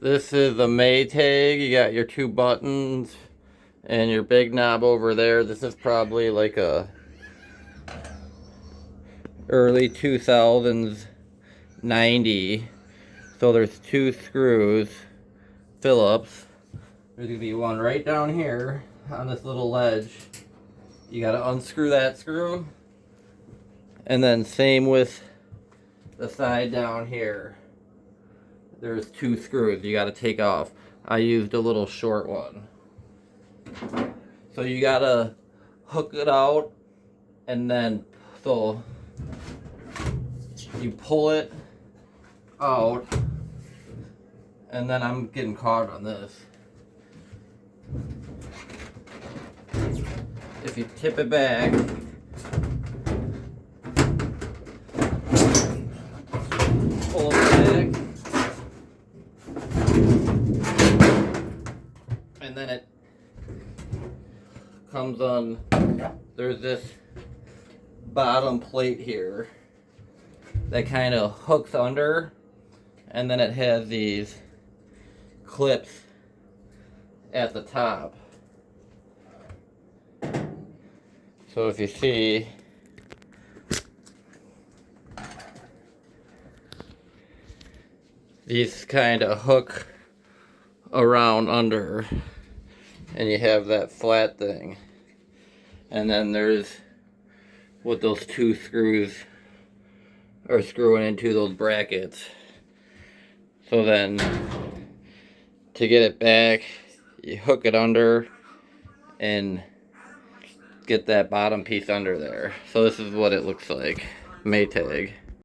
This is a Maytag. You got your two buttons and your big knob over there. This is probably like a early 2000s 90. So there's two screws, Phillips. There's gonna be one right down here on this little ledge. You gotta unscrew that screw. And then same with the side down here. There's two screws you gotta take off. I used a little short one. So you gotta hook it out and then so you pull it out, and then I'm getting caught on this. If you tip it back, pull it back, and then it comes on. There's this bottom plate here that kind of hooks under, and then it has these clips at the top. So if you see, these kind of hook around under, and you have that flat thing. And then there's what those two screws are screwing into those brackets. So then to get it back, you hook it under and get that bottom piece under there. So this is what it looks like, Maytag.